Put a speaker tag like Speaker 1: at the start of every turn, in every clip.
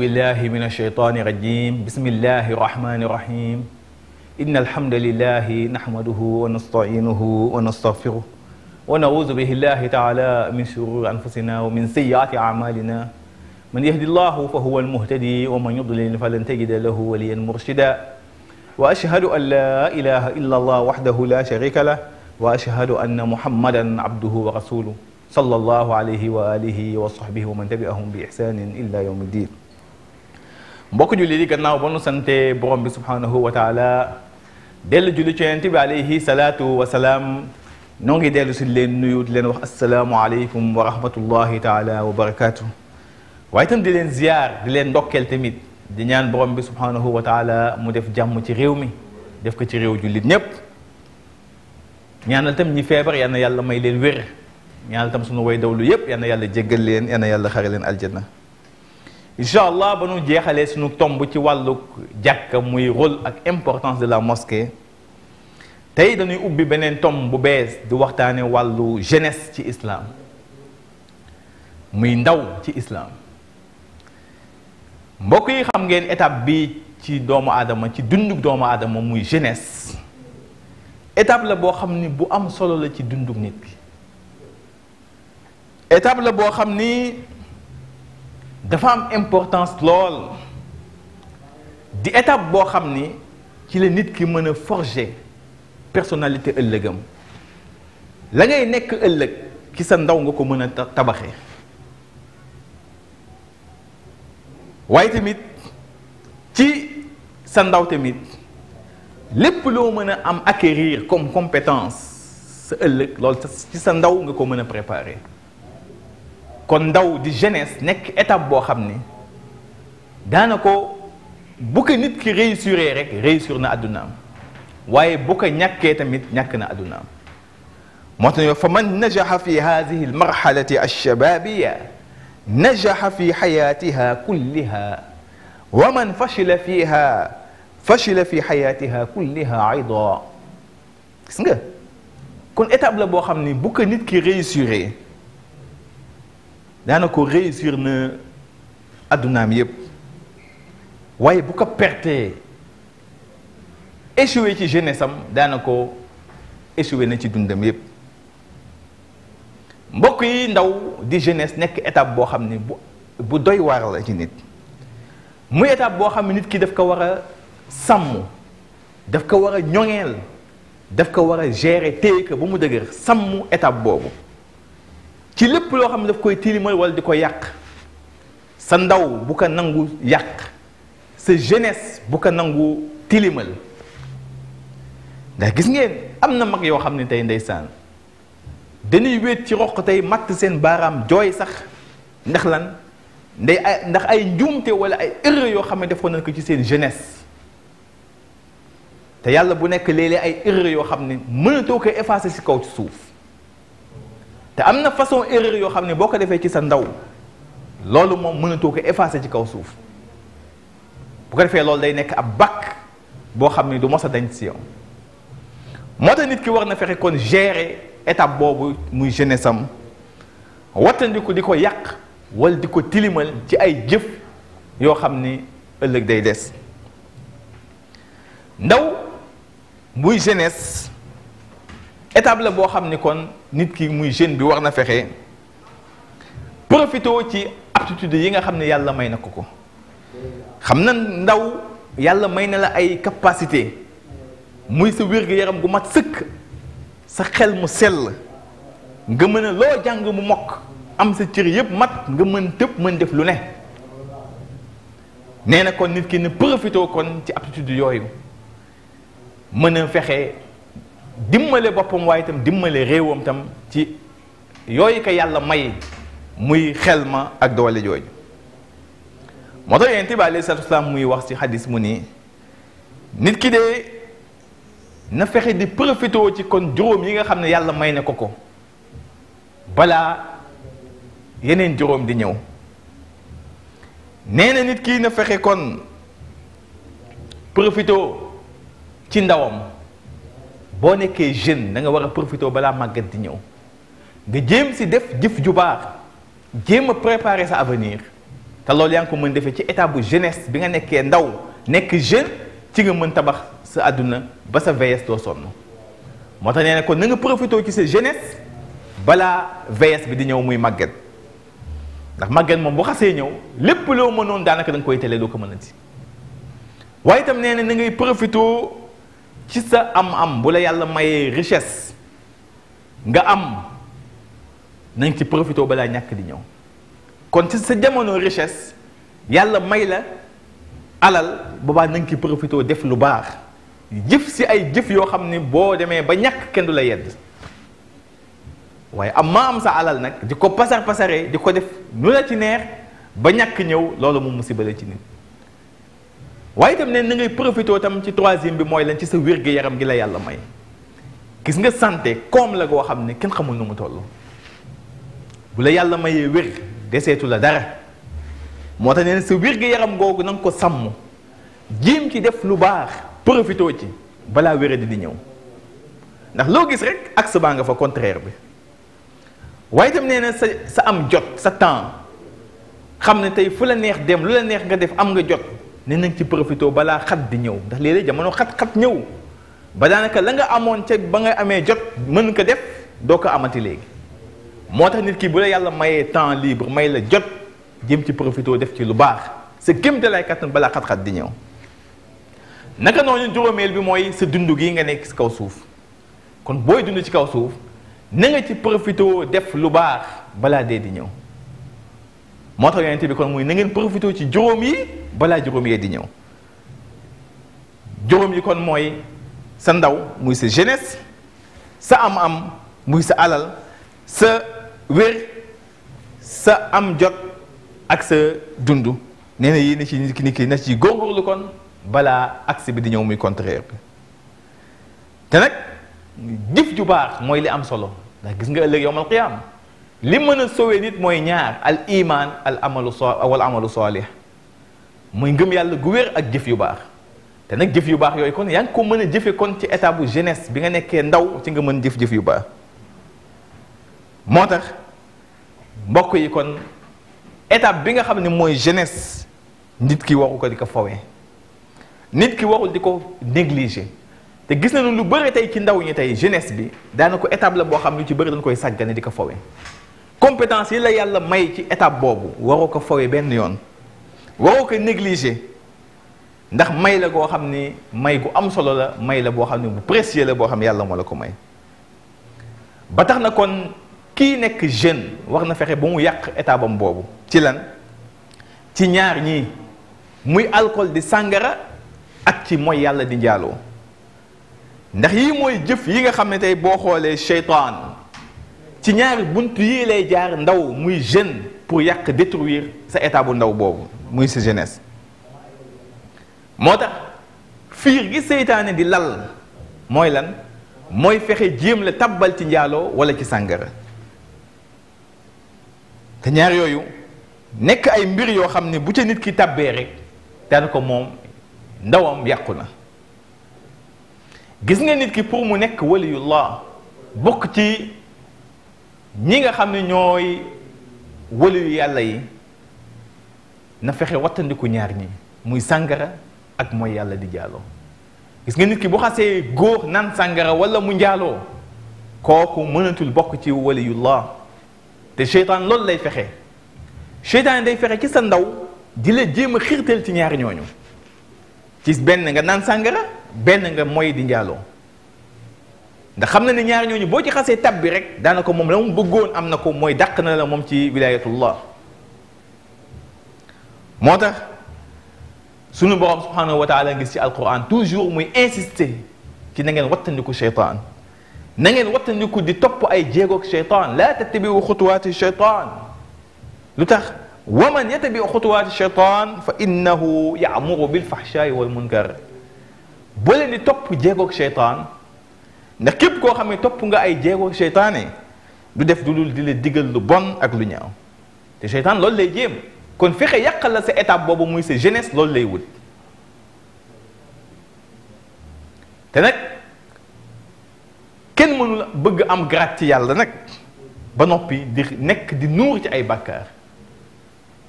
Speaker 1: بالله من الشيطان الرجيم بسم الله الرحمن الرحيم إن الحمد لله نحمده ونستعينه ونستغفره ونعوذ به الله تعالى من شرور أنفسنا ومن سيئات أعمالنا من يهد الله فهو المهتدي ومن يضلل فلن تجد له وليا مرشدا وأشهد أن لا إله إلا الله وحده لا شريك له وأشهد أن محمدا عبده ورسوله صلى الله عليه وآله وصحبه ومن تبعهم بإحسان إلا يوم الدين. mbokk julli di gannaaw ba nu sante borom bi subhanahu wa taala dellu julli ci yonent bi alayhi salaatu wa salaam noo ngi dellu si leen nuyu di leen wax asalaamu aleykum wa rahmatullahi taala wa barakaatu. waaye itam di leen ziyaar di leen ndokkeel tamit di ñaan borom bi subhanahu wa taala mu def jàmm ci réew mi def ko ci réew jullit ñépp ñaanal tam ñi feebar yal na yàlla may leen wér ñaanal tam sunu way dawlu yépp yal na yàlla jéggal leen yal na yàlla xare leen aljanna. incha allah ba nu jeexalee suñu tomb ci wàllu jàkka muy rôle ak importance de la mosquée tey dañuy ubbi beneen tomb bu bees di waxtaane wàllu jeunesse ci islam muy ndaw ci islam. mbokk yi xam ngeen étape bi ci doomu aadama ci dunduk doomu aadama muy jeunesse étape la boo xam ni bu am solo la ci dunduk nit ki étape la boo xam ni dafa am importance lool di étape boo xam ni ci la nit ki mën a forger personnalité ëllëgam la ngay nekk ëllëg ci sa ndaw nga ko mën a tabaxee waaye tamit ci sa ndaw tamit lépp loo mën a am acquérir comme compétence sa ëllëg loolu ci sa ndaw nga ko mën a préparer. kon ndaw di jeunesse nekk étape boo xam ni daana ko bu ko nit ki réussir rek réussir na addunaam waaye bu ko ñàkkee tamit ñàkk na addunaam moo tax fa man najaxa fi hadihi almarxalati alshababiya najaxa fi xayatiha kulliha wa man fashila fiha fashila fi xayatiha kulliha ayda. gis nga kon étape la boo xam ni bu ko nit ki réussir daana ko réussir na addunaam yépp waaye bu ko pertee échoué ci jeunesse am daana ko échoué na ci dundam yépp. mbokk yi ndaw di jeunesse nekk étape boo xam ne bu doy waar la ci nit muy étape boo xam ne nit ki daf ko war a sàmm daf ko war a ñoŋeel daf ko war a gérer téye ko ba mu dëgër sàmm étape boobu ci lépp loo xam ne daf koy tilimal wala di ko yàq. sa ndaw bu ko nangu yàq sa jeunesse bu ko nangu tilimal ndax gis ngeen am na mag yoo xam ne tey ndeysaan dañuy wéet ci roq tey matt seen baaraam jooy sax ndax lan ndax ay njuumte wala ay erreur yoo xam ne defoon nañ ko ci seen jeunesse te yàlla bu nekk léeg-léeg ay erreur yoo xam ne mënatoo ko effacer ci kaw ci suuf. te am na façon erreur yoo xam ne boo ko defee ci sa ndaw loolu moom mënatoo ko effacer ci kaw suuf bu ko defee loolu day nekk ab bakk boo xam ne du mos a dañ si yow. moo tax nit ki war na fexe kon gérer étape boobu muy jeunesse am wattandiku di ko yàq wala di ko tilimal ci ay jëf yoo xam ni ëllëg day des. ndaw muy jeunesse étape la boo xam ni kon nit ki muy jeune bi war na fexe profité ci aptitude yi nga xam ne yàlla may na ko xam na ndaw yàlla may na la ay capacité muy sa wér-gu-yaram gu mat sëkk sa xel mu sell nga mën a loo jàng mu mokk am sa cër yépp mat nga mën tëb mën def lu ne. nee na kon nit ki ne profité kon ci aptitude yooyu mën a fexe dimbale boppam waaye itam dimbale réewam tam ci yooyu ko yàlla may muy xel ma ak doole jooju. moo tax yonent bi alayhi salaatu wasalaam muy wax ci xadis mu ni nit ki de na fexe di profité ci kon juróom yi nga xam ne yàlla may na ko balaa yeneen juróom di ñëw. nee na nit ki na fexe kon profité ci ndawam. boo nekkee jeune da nga war a profité balaa màggat di ñëw nga jéem si def jëf ju baax jéem a préparer sa avenir te loolu yaa ngi ko mën defee ci état bu jeunesse bi nga nekkee ndaw nekk jeune ci nga mën tabax sa àdduna ba sa vieillesse doo sonn moo tax nee na kon na nga profité ci sa jeunesse balaa vieillesse bi di ñëw muy màgget ndax màgget moom bu xasee ñëw lépp loo mënoon daanaka da nga koy tele doo ko mën a ci waaye itam nee na na ngay profité ci sa am-am bu la yàlla mayee richesse nga am na nga ci profité balaa ñàkk di ñëw kon ci sa jamono richesse yàlla may la alal boobaa na nga ci profité def lu baax jëf si ay jëf yoo xam ne boo demee ba ñàkk kenn du la yedd waaye am sa alal nag di ko pasaree di ko def nu la ci neex ba ñàkk ñëw loolu moom musiba la ci nit waaye itam ne na ngay profité tam ci troisième bi mooy lan ci sa wér-gu-yaram gi la yàlla may gis nga santé koom la goo xam ne kenn xamul nu mu toll bu la yàlla mayee wér deseetu la dara moo tax nee na sa wér-gu-yaram googu na nga ko sàmm jéem ci def lu baax profité ci balaa wéradi di ñëw ndax loo gis rek ak sa baa nga fa contraire bi waaye itam nee na sa am jot sa temps xam ne tey fu la neex dem lu la neex nga def am nga jot ne na nga ci profité balaa xat di ñëw ndax léeg-léeg jamono xat-xat ñëw ba daanaka la nga amoon ca ba nga amee jot mën ko def doo ko amati léegi moo tax nit ki bu la yàlla mayee temps libre may la jot jëm ci profité def ci lu baax sa kémte lay kattan balaa xat-xat di ñëw naka noonu juróomeel bi mooy sa dund gi nga nekk ci kaw suuf kon booy dund ci kaw suuf na nga ci profité def lu baax balaa dee di ñëw moo tax yonente bi kon muy na ngeen profité ci juróom yi balaa juróom yee di ñëw juróom yi kon mooy sa ndaw muy sa jeunesse sa am-am muy sa alal sa wér sa am jot ak sa dund nee na yii ni ci nit ki na ci góorgóorlu kon balaa aksi bi di ñëw muy contraire bi te nag jëf ju baax mooy li am solo ndax gis nga ëllëg yawmal qiyaama li mën a sowee nit mooy ñaar al iman wal amalu salih muy ngëm yàlla gu wér ak jëf yu baax te nag jëf yu baax yooyu kon yaa ngi ko mën a jëfe kon ci état bu jeunesse bi nga nekkee ndaw ci nga mën jëf yu baax moo tax mbokk yi kon étape bi nga xam ne mooy jeunesse nit ki waru ko di ko fowee nit ki warul di ko négliger te gis nañu lu bëri tey ci ndaw ñi tey jeunesse bi daanaka étape la boo xam ne lu ci bëri dañ koy sàggane di ko fowee compétence yi la yàlla may ci étape boobu waroo ko fowee benn yoon waroo ko négliger ndax may la goo xam ni may gu am solo la may la boo xam ne bu précieux la boo xam ne yàlla moo la ko may ba tax na kon kii nekk jeune war na fexe ba mu yàq étape am boobu ci lan ci ñaar ñii muy alcool di sàngara ak ci mooy yàlla di njaaloo ndax yii mooy jëf yi nga xam ne tey boo xoolee seytaan ci ñaari bunt yii lay jaar ndaw muy jeune pour yàq détruire sa état bu ndaw boobu muy sa jeunesse moo tax fiir gi seytaane di lal mooy lan mooy fexe jéem la tabbal ci njaaloo wala ci sàngara te ñaar yooyu nekk ay mbir yoo xam ne bu ca nit ki tabbee rek daanaka moom ndawam yàqu na gis nga nit ki pour mu nekk waliyullah bokk ci ñi nga xam ne ñooy waliyu yàlla yi na fexe wattandiku ñaar ñi muy sàngara ak mooy yàlla di njaaloo gis nga nit ki bu xasee góor naan sàngara wala mu njaaloo kooku mënatul bokk ci waliyullah te seytaan loolu lay fexe seytaan day fexe ci sa ndaw di la jéem a xiirtal ci ñaari ñooñu ci benn nga naan sàngara benn nga mooy di njaaloo ndax xam na ne ñaari ñooñu boo ci xasee tab bi rek daanaka moom la mu bëggoon am na ko mooy dàq na la moom ci wilayatullah moo tax sunu borom subhanahu wa taala ngis ci alquran toujours muy insister ci na ngeen wattandiku seytaan na ngeen wattandiku di topp ay jéegoog seytaan laa tattabiu xutuwaati seytaan lu tax wa man yattabiu xutuwaati seytaan fa innahu yaamuru bilfaxshaai wal munkar boo leen di topp jéegoog seytaan ndax képp koo xam ne topp nga ay jéegoog seytaane du def du dul di la digal lu bon ak lu ñaaw te seytaan loolu lay jéem kon fexe yàqal la sa étape boobu muy sa jeunesse loolu lay wut te nag kenn mënul bëgg am grâce ci yàlla nag ba noppi di nekk di nuur ci ay bàkkaar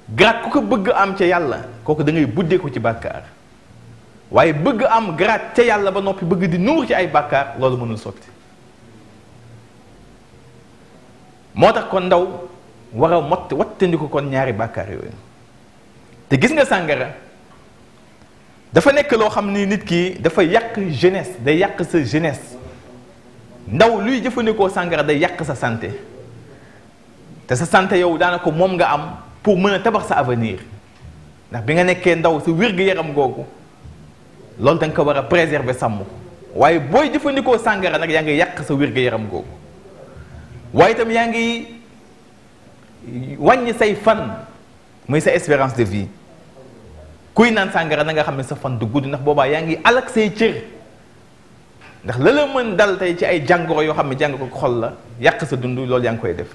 Speaker 1: grade ku ko bëgg am ca yàlla kooku da ngay buddee ko ci bàkkaar waaye bëgg am grade ca yàlla ba noppi bëgg di nuur ci ay bàkkaar loolu mënul sotti moo tax kon ndaw war a wattandiku kon ñaari bàkkaar yooyu te gis nga sàngara dafa nekk loo xam ni nit ki dafa yàq jeunesse day yàq sa jeunesse ndaw luy jëfandikoo sàngara day yàq sa santé te sa santé yow daanaka moom nga am pour mën a tabax sa avenir ndax bi nga nekkee ndaw sa wér-gu-yaram googu loolu da nga ko war a préserver sàmm ko waaye booy jëfandikoo sàngara nag yaa ngi yàq sa wér-gu-yaram googu waaye itam yaa ngi wàññi say fan muy sa espérance de vie kuy naan sàngara na nga xam ne sa fan du gudd ndax boobaa yaa ngi alak say cër ndax la la mën dal tey ci ay jàngoro yoo xam ne jàngoro xol la yàq sa dund loolu yaa ngi koy def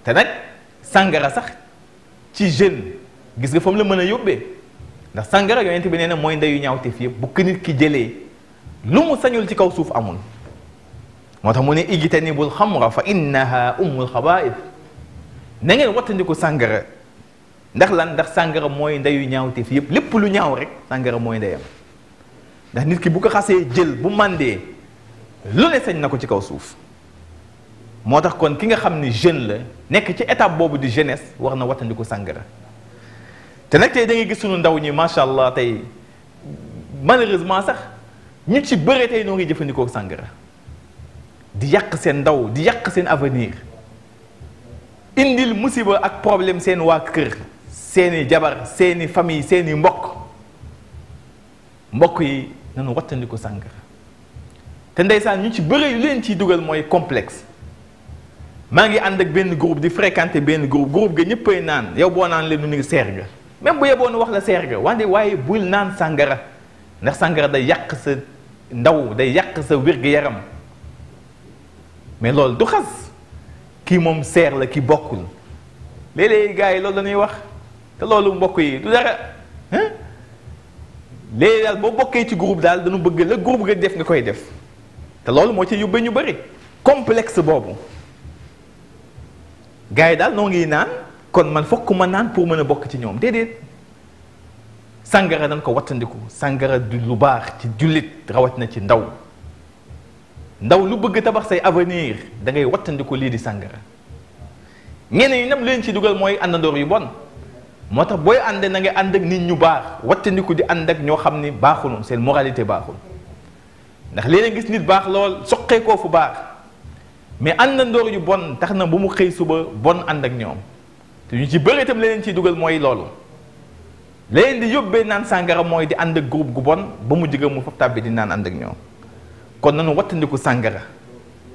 Speaker 1: te nag sàngara sax ci jeune gis nga fa mu la mën a yóbbee ndax sàngara yonent bi nee na mooy ndeyu ñaawteef yëpp bu ko nit ki jëlee lu mu sañul ci kaw suuf amul moo tax mu ne ijtanibul xamra fa innaha ummul xabaa'is na ngeen wattandiku sàngara ndax lan ndax sàngara mooy ndeyu ñaawteef yëpp lépp lu ñaaw rek sàngara mooy ndeyam ndax nit ki bu ko xasee jël bu màndee lu ne sañ na ko ci kaw suuf moo tax kon ki nga xam ni jeune la nekk ci étape boobu di jeunesse war na wattandiku sàngara te nag tey da ngay gis sunu ndaw ñi macha allah tey malheureusement sax ñu ci bëre tey noo ngi jëfandikoo sàngara di yàq seen ndaw di yàq seen avenir indil musiba ak problème seen waa kër seeni jabar seeni famille seeni mbokk yi nanu wattandiku sàngara te ndeysaan ñu ci bëre yu leen ciy dugal mooy complexe maa ngi ànd ak benn groupe di fréquenter benn groupe ga ñëppay naan yow boo naan leen nu ngi seer ga même bu yeboon wax la seer ga wante waaye bul naan sàngara ndax sàngara day yàq sa ndaw day yàq sa wér-gu-yaram mais loolu du xas kii moom seer la ki bokkul léeg-léeg gars yi loolu la ñuy wax te loolu mbokk yi du dara léegi daal boo bokkee ci groupe daal dañu bëgg la groupe nga def nga koy def te loolu moo ci yóbbee ñu bëri complexe boobu gars yi daal noo ngi naan kon man fokk ma naan pour mën a bokk ci ñoom déedéet sàngara nañ ko wattandiku sàngara du lu baax ci jullit rawat na ci ndaw lu bëgg tabax say avenir da ngay wattandiku lii di sàngara ñeneen ñi nam leen ci dugal mooy àndandoor yu bon moo tax booy ànd na nga ànd ak nit ñu baax wattandiku di ànd ak ñoo xam ni baaxul seen moralité baaxul ndax léeg-léeg gis nit baax lool soqee koo fu baax mais àndandoor yu bon tax na bu mu xëy suba bon ànd ak ñoom te ñu ci bëri itam leneen ciy dugal mooy loolu leneen di yóbbee naan sàngara mooy di ànd ak groupe gu bon ba mu jige mu faf tàbbi di naan ànd ak ñoom kon nanu wattandiku sàngara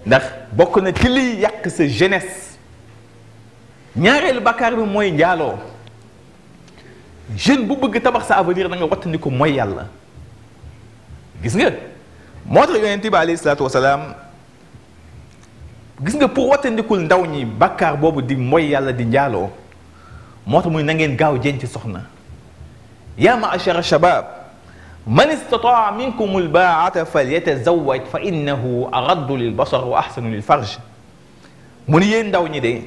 Speaker 1: ndax bokk na ci liy yàq sa jeunesse ñaareelu bàkkaar bi mooy njaaloo jeune bu bëgg tabax sa avenir da nga wattandiku mooy yàlla gis nga moo tax yonent bi alayhi salaatu wasalaam gis nga pour wattandikul ndaw ñi bàkkaar boobu di mooy yàlla di njaaloo moo tax muy na ngeen gaaw jenc soxna yaa ma'ashara shabab man istataa minkum albaa'ata falyatazawwaj fa innahu aghaddu lilbasar wa ahsanu lilfarj mu ni yéen ndaw ñi de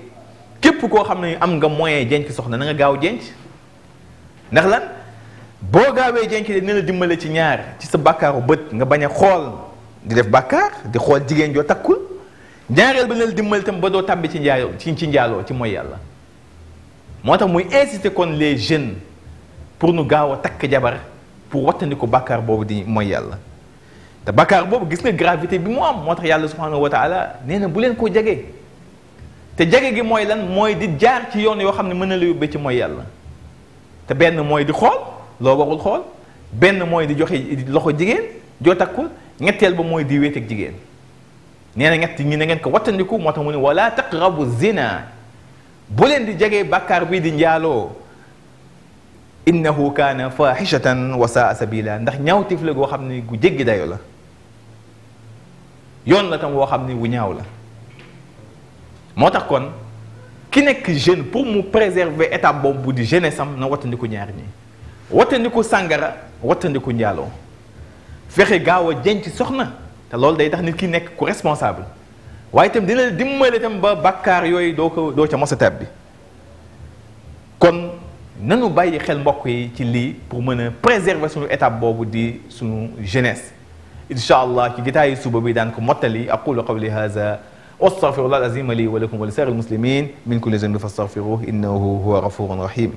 Speaker 1: képp koo xam ne am nga moyen jenc soxna na nga gaaw jenc ndax lan boo gaawee jenc de ne la dimbale ci ñaar ci sa bàkkaaru bët nga bañ a xool di def bàkkaar di xool jigéen joo takkul ñaareel ba ne la dimbale tam ba doo tàbbi ci njaaloo ci njaaloo ci mooy yàlla moo tax muy inciter kon les jeunes pour nu gaaw a takk jabar pour wattandi ko bàkkaar boobu di mooy yàlla te bàkkaar boobu gis nga gravité bi mu am moo tax yàlla subhanahu wa taala nee na bu leen ko jege te jege gi mooy lan mooy di jaar ci yoon yoo xam ne mën na la yóbbee ci mooy yàlla te benn mooy di xool loo warul xool benn mooy di joxe loxo jigéen joo takkul ñetteel ba mooy di wéet ak jigéen nee na ñett ñi na ngeen ko wattandiku moo tax mu ne wala taqrabu zina bu leen di jege bàkkaar bii di njaaloo innahu kaana fahishatan wa saa sabila ndax ñaawtif la goo xam ne gu jéggi dayo la yoon la tam woo xam ne wu ñaaw la moo tax kon ki nekk jeune pour mu préserver étape boobu bu di jeunesse am na wattandiku ñaar ñi wattandiku sàngara wattandiku njaaloo fexe gaaw a jenc soxna te loolu day tax nit ki nekk ku responsable waaye itam dina dimbale itam ba bàkkaar yooyu doo ca mos a tàbbi kon nanu bàyyi xel mbokk yi ci lii pour mën a préserver suñu étape boobu di suñu jeunesse incha allah ci gitaayi suba bi daan ko mottali aqulu qawli hadha wastaghfirullah alazim li wa lakum wa li sairil muslimin min kulli dhanbin fastaghfiruhu innahu huwa ghafurun rahim.